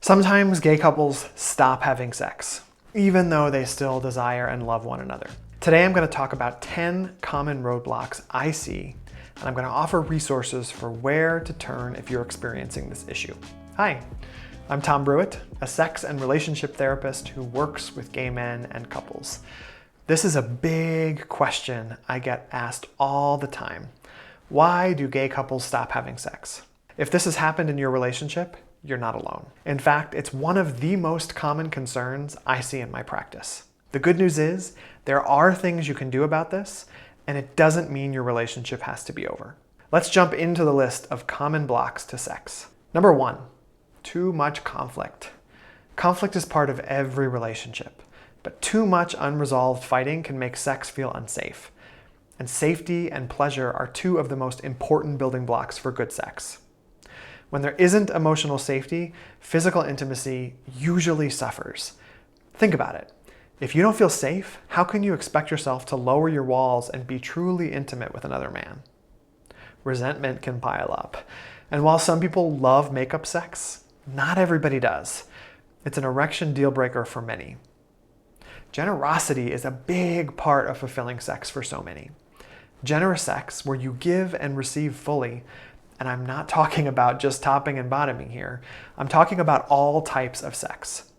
Sometimes gay couples stop having sex, even though they still desire and love one another. Today I'm going to talk about 10 common roadblocks I see, and I'm going to offer resources for where to turn if you're experiencing this issue. Hi, I'm Tom Brewitt, a sex and relationship therapist who works with gay men and couples. This is a big question I get asked all the time. Why do gay couples stop having sex? If this has happened in your relationship, you're not alone. In fact, it's one of the most common concerns I see in my practice. The good news is there are things you can do about this, and it doesn't mean your relationship has to be over. Let's jump into the list of common blocks to sex. Number 1, too much conflict. Conflict is part of every relationship, but too much unresolved fighting can make sex feel unsafe. And safety and pleasure are two of the most important building blocks for good sex. When there isn't emotional safety, physical intimacy usually suffers. Think about it. If you don't feel safe, how can you expect yourself to lower your walls and be truly intimate with another man? Resentment can pile up. And while some people love makeup sex, not everybody does. It's an erection deal breaker for many. Generosity is a big part of fulfilling sex for so many. Generous sex, where you give and receive fully, and I'm not talking about just topping and bottoming here. I'm talking about all types of sex.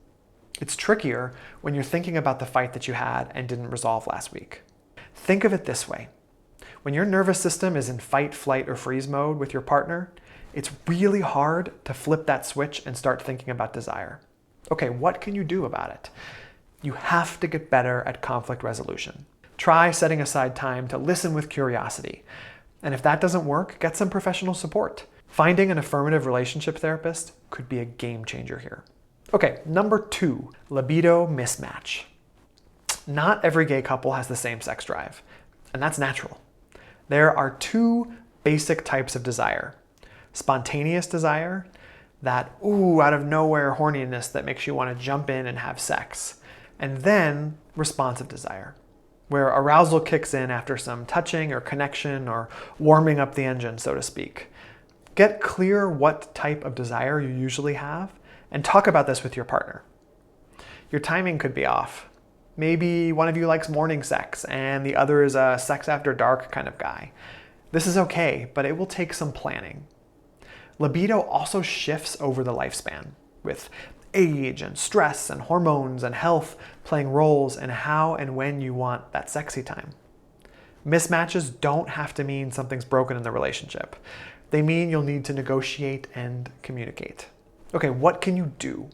It's trickier when you're thinking about the fight that you had and didn't resolve last week. Think of it this way. When your nervous system is in fight, flight, or freeze mode with your partner, it's really hard to flip that switch and start thinking about desire. Okay, what can you do about it? You have to get better at conflict resolution. Try setting aside time to listen with curiosity. And if that doesn't work, get some professional support. Finding an affirmative relationship therapist could be a game changer here. Okay, number 2, libido mismatch. Not every gay couple has the same sex drive, and that's natural. There are 2 basic types of desire. Spontaneous desire, that out of nowhere horniness that makes you want to jump in and have sex. And then responsive desire, where arousal kicks in after some touching or connection or warming up the engine, so to speak. Get clear what type of desire you usually have and talk about this with your partner. Your timing could be off. Maybe one of you likes morning sex and the other is a sex after dark kind of guy. This is okay, but it will take some planning. Libido also shifts over the lifespan, with age and stress and hormones and health playing roles in how and when you want that sexy time. Mismatches don't have to mean something's broken in the relationship. They mean you'll need to negotiate and communicate. Okay, what can you do?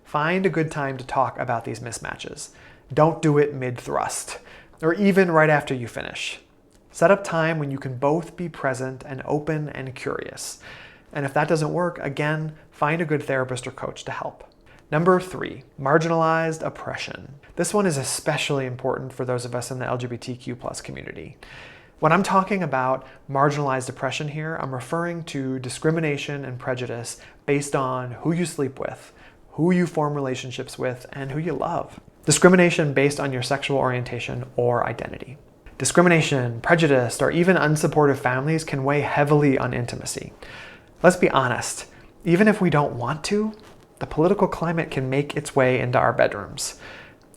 Find a good time to talk about these mismatches. Don't do it mid-thrust, or even right after you finish. Set up time when you can both be present and open and curious. And if that doesn't work, again, find a good therapist or coach to help. Number 3, marginalized oppression. This one is especially important for those of us in the LGBTQ+ community. When I'm talking about marginalized oppression here, I'm referring to discrimination and prejudice based on who you sleep with, who you form relationships with, and who you love. Discrimination based on your sexual orientation or identity. Discrimination, prejudice, or even unsupportive families can weigh heavily on intimacy. Let's be honest, even if we don't want to, the political climate can make its way into our bedrooms.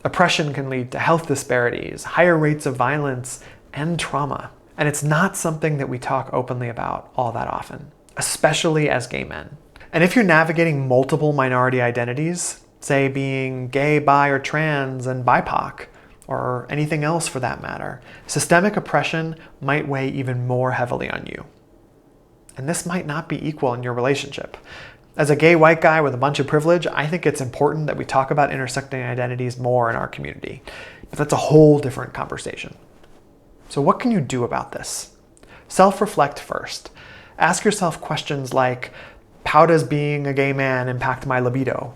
Oppression can lead to health disparities, higher rates of violence, and trauma. And it's not something that we talk openly about all that often, especially as gay men. And if you're navigating multiple minority identities, say being gay, bi, or trans, and BIPOC, or anything else for that matter, systemic oppression might weigh even more heavily on you. And this might not be equal in your relationship. As a gay white guy with a bunch of privilege, I think it's important that we talk about intersecting identities more in our community. But that's a whole different conversation. So what can you do about this? Self-reflect first. Ask yourself questions like, how does being a gay man impact my libido?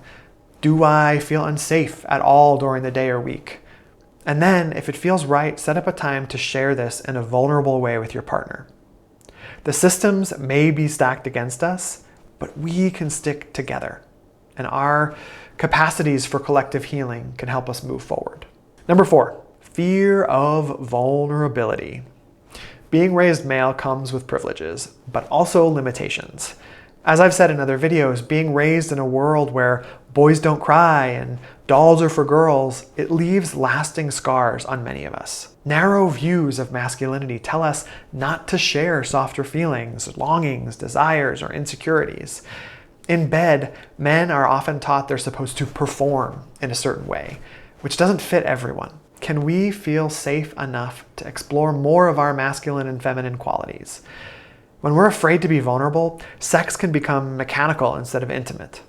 Do I feel unsafe at all during the day or week? And then, if it feels right, set up a time to share this in a vulnerable way with your partner. The systems may be stacked against us, but we can stick together. And our capacities for collective healing can help us move forward. Number 4, fear of vulnerability. Being raised male comes with privileges, but also limitations. As I've said in other videos, being raised in a world where boys don't cry and dolls are for girls, it leaves lasting scars on many of us. Narrow views of masculinity tell us not to share softer feelings, longings, desires, or insecurities. In bed, men are often taught they're supposed to perform in a certain way, which doesn't fit everyone. Can we feel safe enough to explore more of our masculine and feminine qualities? When we're afraid to be vulnerable, sex can become mechanical instead of intimate.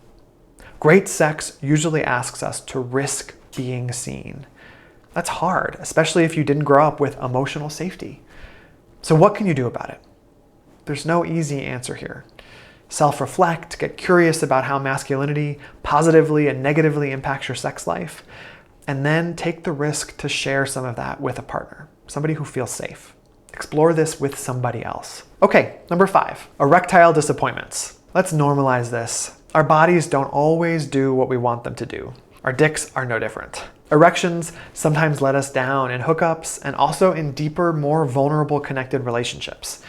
Great sex usually asks us to risk being seen. That's hard, especially if you didn't grow up with emotional safety. So what can you do about it? There's no easy answer here. Self-reflect, get curious about how masculinity positively and negatively impacts your sex life, and then take the risk to share some of that with a partner, somebody who feels safe. Explore this with somebody else. Okay, number 5, erectile disappointments. Let's normalize this. Our bodies don't always do what we want them to do. Our dicks are no different. Erections sometimes let us down in hookups and also in deeper, more vulnerable connected relationships.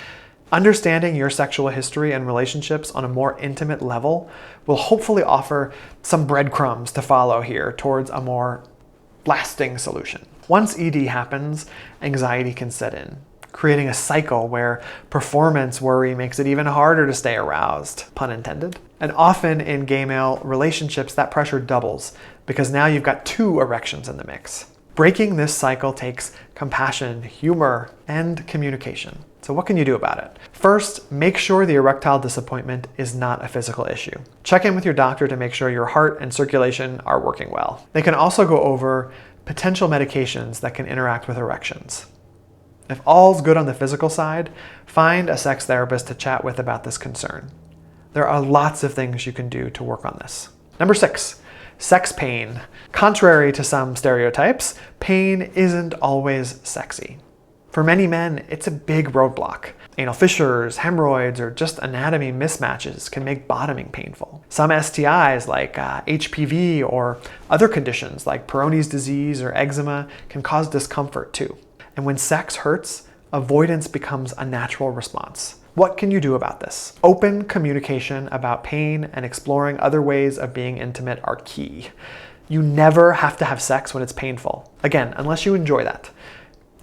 Understanding your sexual history and relationships on a more intimate level will hopefully offer some breadcrumbs to follow here towards a more lasting solution. Once ED happens, anxiety can set in, creating a cycle where performance worry makes it even harder to stay aroused, pun intended. And often in gay male relationships, that pressure doubles because now you've got 2 erections in the mix. Breaking this cycle takes compassion, humor, and communication. So what can you do about it? First, make sure the erectile disappointment is not a physical issue. Check in with your doctor to make sure your heart and circulation are working well. They can also go over potential medications that can interact with erections. If all's good on the physical side, find a sex therapist to chat with about this concern. There are lots of things you can do to work on this. Number 6, sex pain. Contrary to some stereotypes, pain isn't always sexy. For many men, it's a big roadblock. Anal fissures, hemorrhoids, or just anatomy mismatches can make bottoming painful. Some STIs like HPV or other conditions like Peyronie's disease or eczema can cause discomfort too. And when sex hurts, avoidance becomes a natural response. What can you do about this? Open communication about pain and exploring other ways of being intimate are key. You never have to have sex when it's painful. Again, unless you enjoy that.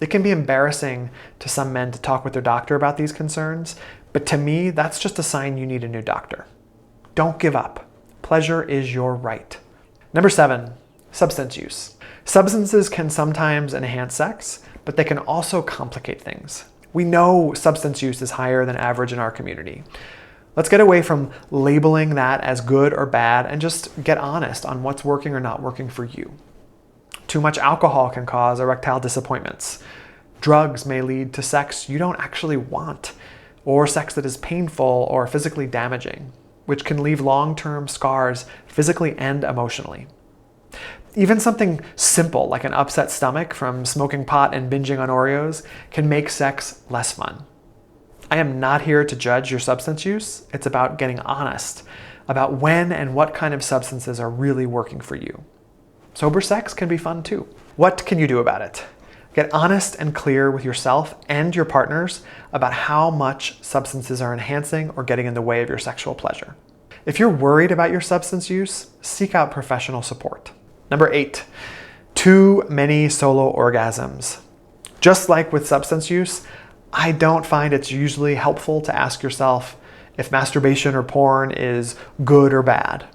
It can be embarrassing to some men to talk with their doctor about these concerns, but to me, that's just a sign you need a new doctor. Don't give up. Pleasure is your right. Number 7, substance use. Substances can sometimes enhance sex, but they can also complicate things. We know substance use is higher than average in our community. Let's get away from labeling that as good or bad and just get honest on what's working or not working for you. Too much alcohol can cause erectile disappointments. Drugs may lead to sex you don't actually want, or sex that is painful or physically damaging, which can leave long-term scars physically and emotionally. Even something simple like an upset stomach from smoking pot and binging on Oreos can make sex less fun. I am not here to judge your substance use. It's about getting honest about when and what kind of substances are really working for you. Sober sex can be fun too. What can you do about it? Get honest and clear with yourself and your partners about how much substances are enhancing or getting in the way of your sexual pleasure. If you're worried about your substance use, seek out professional support. Number 8, too many solo orgasms. Just like with substance use, I don't find it's usually helpful to ask yourself if masturbation or porn is good or bad.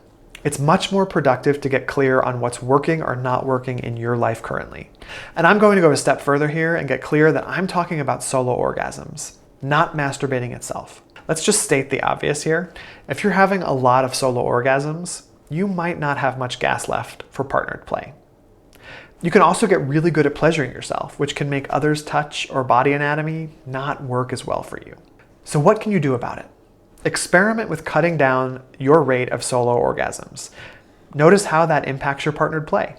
It's much more productive to get clear on what's working or not working in your life currently. And I'm going to go a step further here and get clear that I'm talking about solo orgasms, not masturbating itself. Let's just state the obvious here. If you're having a lot of solo orgasms, you might not have much gas left for partnered play. You can also get really good at pleasuring yourself, which can make others' touch or body anatomy not work as well for you. So what can you do about it? Experiment with cutting down your rate of solo orgasms. Notice how that impacts your partnered play.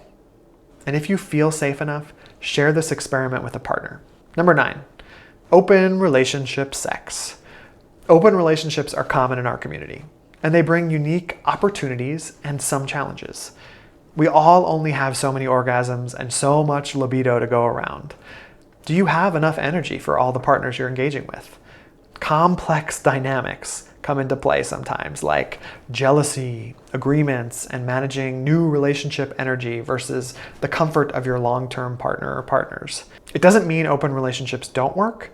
And if you feel safe enough, share this experiment with a partner. Number 9, open relationship sex. Open relationships are common in our community, and they bring unique opportunities and some challenges. We all only have so many orgasms and so much libido to go around. Do you have enough energy for all the partners you're engaging with? Complex dynamics come into play sometimes, like jealousy, agreements, and managing new relationship energy versus the comfort of your long-term partner or partners. It doesn't mean open relationships don't work.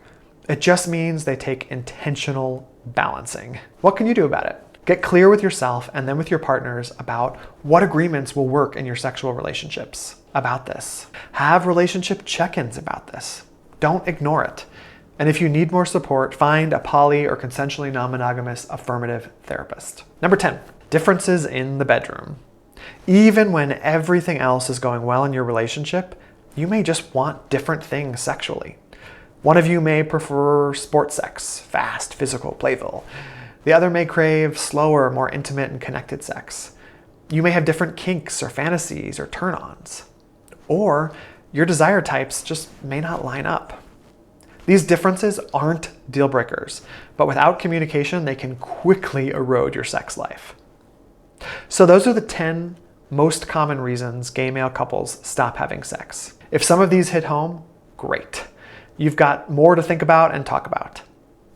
It just means they take intentional balancing. What can you do about it? Get clear with yourself and then with your partners about what agreements will work in your sexual relationships about this. Have relationship check-ins about this. Don't ignore it. And if you need more support, find a poly or consensually non-monogamous affirmative therapist. Number 10, differences in the bedroom. Even when everything else is going well in your relationship, you may just want different things sexually. One of you may prefer sport sex, fast, physical, playful. The other may crave slower, more intimate and connected sex. You may have different kinks or fantasies or turn-ons. Or your desire types just may not line up. These differences aren't deal breakers, but without communication, they can quickly erode your sex life. So those are the 10 most common reasons gay male couples stop having sex. If some of these hit home, great. You've got more to think about and talk about.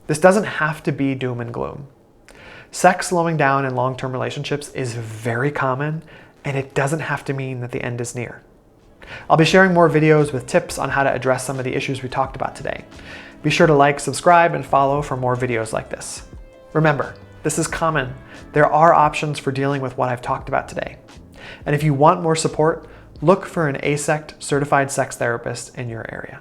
This doesn't have to be doom and gloom. Sex slowing down in long-term relationships is very common, and it doesn't have to mean that the end is near. I'll be sharing more videos with tips on how to address some of the issues we talked about today. Be sure to like, subscribe, and follow for more videos like this. Remember, this is common. There are options for dealing with what I've talked about today. And if you want more support, look for an AASECT certified sex therapist in your area.